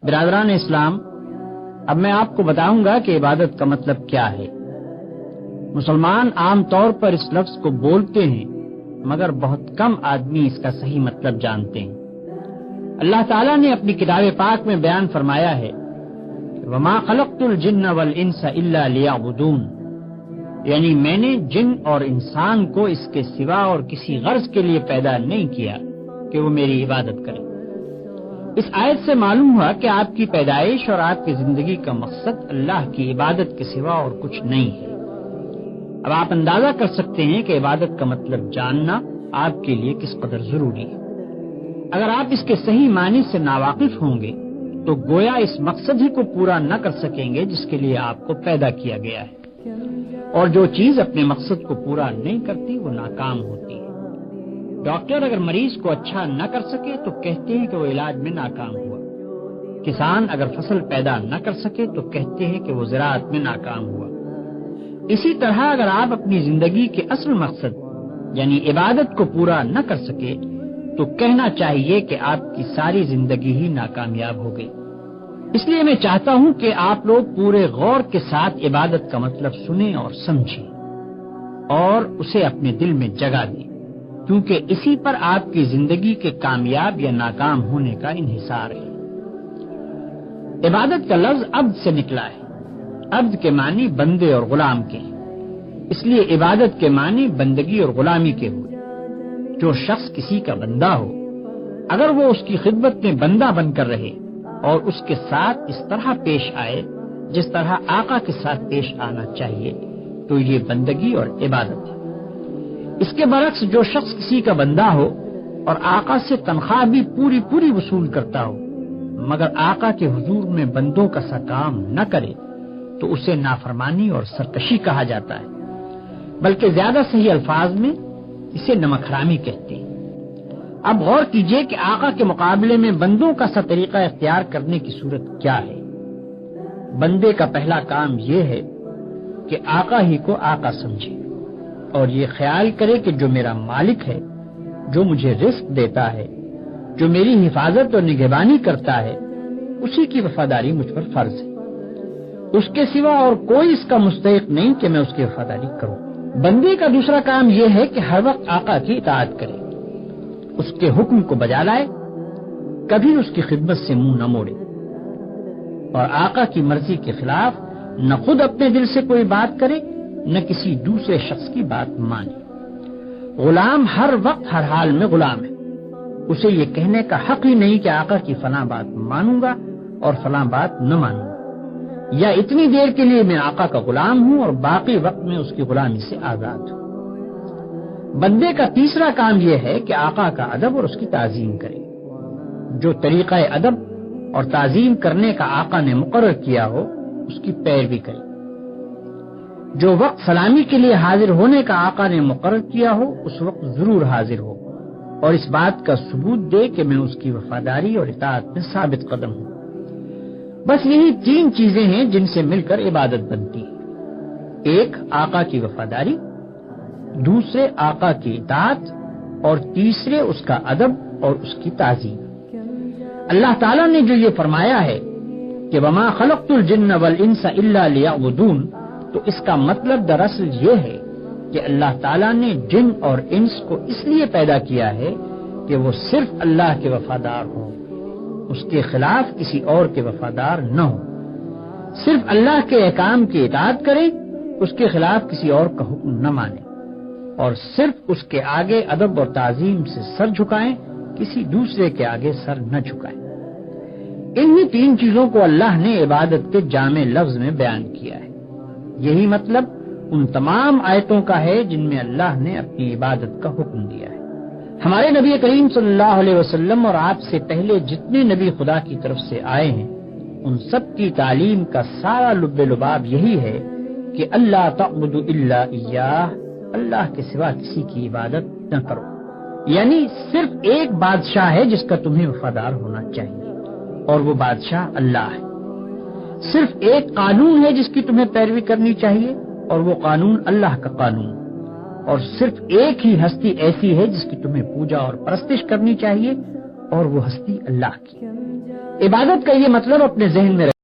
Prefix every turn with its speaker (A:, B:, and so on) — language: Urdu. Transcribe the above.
A: برادران اسلام، اب میں آپ کو بتاؤں گا کہ عبادت کا مطلب کیا ہے۔ مسلمان عام طور پر اس لفظ کو بولتے ہیں، مگر بہت کم آدمی اس کا صحیح مطلب جانتے ہیں۔ اللہ تعالیٰ نے اپنی کتاب پاک میں بیان فرمایا ہے، وَمَا خَلَقْتُ الْجِنَّ وَالْإِنسَ إِلَّا لِيَعْبُدُونَ، یعنی میں نے جن اور انسان کو اس کے سوا اور کسی غرض کے لیے پیدا نہیں کیا کہ وہ میری عبادت کرے۔ اس آیت سے معلوم ہوا کہ آپ کی پیدائش اور آپ کی زندگی کا مقصد اللہ کی عبادت کے سوا اور کچھ نہیں ہے۔ اب آپ اندازہ کر سکتے ہیں کہ عبادت کا مطلب جاننا آپ کے لیے کس قدر ضروری ہے۔ اگر آپ اس کے صحیح معنی سے ناواقف ہوں گے تو گویا اس مقصد ہی کو پورا نہ کر سکیں گے جس کے لیے آپ کو پیدا کیا گیا ہے، اور جو چیز اپنے مقصد کو پورا نہیں کرتی وہ ناکام ہوتی ہے۔ ڈاکٹر اگر مریض کو اچھا نہ کر سکے تو کہتے ہیں کہ وہ علاج میں ناکام ہوا۔ کسان اگر فصل پیدا نہ کر سکے تو کہتے ہیں کہ وہ زراعت میں ناکام ہوا۔ اسی طرح اگر آپ اپنی زندگی کے اصل مقصد یعنی عبادت کو پورا نہ کر سکے تو کہنا چاہیے کہ آپ کی ساری زندگی ہی ناکامیاب ہو گئی۔ اس لیے میں چاہتا ہوں کہ آپ لوگ پورے غور کے ساتھ عبادت کا مطلب سنیں اور سمجھیں اور اسے اپنے دل میں جگہ دیں، کیونکہ اسی پر آپ کی زندگی کے کامیاب یا ناکام ہونے کا انحصار ہے۔ عبادت کا لفظ عبد سے نکلا ہے۔ عبد کے معنی بندے اور غلام کے ہیں، اس لیے عبادت کے معنی بندگی اور غلامی کے ہوئے۔ جو شخص کسی کا بندہ ہو، اگر وہ اس کی خدمت میں بندہ بن کر رہے اور اس کے ساتھ اس طرح پیش آئے جس طرح آقا کے ساتھ پیش آنا چاہیے تو یہ بندگی اور عبادت ہے۔ اس کے برعکس جو شخص کسی کا بندہ ہو اور آقا سے تنخواہ بھی پوری وصول کرتا ہو مگر آقا کے حضور میں بندوں کا سا کام نہ کرے تو اسے نافرمانی اور سرکشی کہا جاتا ہے، بلکہ زیادہ صحیح الفاظ میں اسے نمک حرامی کہتے ہیں۔ اب غور کیجئے کہ آقا کے مقابلے میں بندوں کا سا طریقہ اختیار کرنے کی صورت کیا ہے۔ بندے کا پہلا کام یہ ہے کہ آقا ہی کو آقا سمجھے اور یہ خیال کرے کہ جو میرا مالک ہے، جو مجھے رزق دیتا ہے، جو میری حفاظت اور نگہبانی کرتا ہے، اسی کی وفاداری مجھ پر فرض ہے۔ اس کے سوا اور کوئی اس کا مستحق نہیں کہ میں اس کی وفاداری کروں۔ بندے کا دوسرا کام یہ ہے کہ ہر وقت آقا کی اطاعت کرے، اس کے حکم کو بجا لائے، کبھی اس کی خدمت سے منہ نہ موڑے اور آقا کی مرضی کے خلاف نہ خود اپنے دل سے کوئی بات کرے نہ کسی دوسرے شخص کی بات مانے۔ غلام ہر وقت ہر حال میں غلام ہے، اسے یہ کہنے کا حق ہی نہیں کہ آقا کی فلاں بات مانوں گا اور فلاں بات نہ مانوں گا، یا اتنی دیر کے لیے میں آقا کا غلام ہوں اور باقی وقت میں اس کی غلامی سے آزاد ہوں۔ بندے کا تیسرا کام یہ ہے کہ آقا کا ادب اور اس کی تعظیم کرے۔ جو طریقہ ادب اور تعظیم کرنے کا آقا نے مقرر کیا ہو اس کی پیروی کرے۔ جو وقت سلامی کے لیے حاضر ہونے کا آقا نے مقرر کیا ہو اس وقت ضرور حاضر ہو اور اس بات کا ثبوت دے کہ میں اس کی وفاداری اور اطاعت میں ثابت قدم ہوں۔ بس یہی تین چیزیں ہیں جن سے مل کر عبادت بنتی ہے، ایک آقا کی وفاداری، دوسرے آقا کی اطاعت اور تیسرے اس کا ادب اور اس کی تعظیم۔ اللہ تعالیٰ نے جو یہ فرمایا ہے کہ وما خلقت الجن والانس الا لیعبدون، تو اس کا مطلب دراصل یہ ہے کہ اللہ تعالیٰ نے جن اور انس کو اس لیے پیدا کیا ہے کہ وہ صرف اللہ کے وفادار ہوں، اس کے خلاف کسی اور کے وفادار نہ ہوں، صرف اللہ کے احکام کی اطاعت کریں، اس کے خلاف کسی اور کا حکم نہ مانیں اور صرف اس کے آگے ادب اور تعظیم سے سر جھکائیں، کسی دوسرے کے آگے سر نہ جھکائیں۔ انہی تین چیزوں کو اللہ نے عبادت کے جامع لفظ میں بیان کیا ہے۔ یہی مطلب ان تمام آیتوں کا ہے جن میں اللہ نے اپنی عبادت کا حکم دیا ہے۔ ہمارے نبی کریم صلی اللہ علیہ وسلم اور آپ سے پہلے جتنے نبی خدا کی طرف سے آئے ہیں ان سب کی تعلیم کا سارا لب لباب یہی ہے کہ اللہ تعبد الا ایاہ، اللہ کے سوا کسی کی عبادت نہ کرو، یعنی صرف ایک بادشاہ ہے جس کا تمہیں وفادار ہونا چاہیے اور وہ بادشاہ اللہ ہے، صرف ایک قانون ہے جس کی تمہیں پیروی کرنی چاہیے اور وہ قانون اللہ کا قانون، اور صرف ایک ہی ہستی ایسی ہے جس کی تمہیں پوجا اور پرستش کرنی چاہیے اور وہ ہستی اللہ کی۔ عبادت کا یہ مطلب اپنے ذہن میں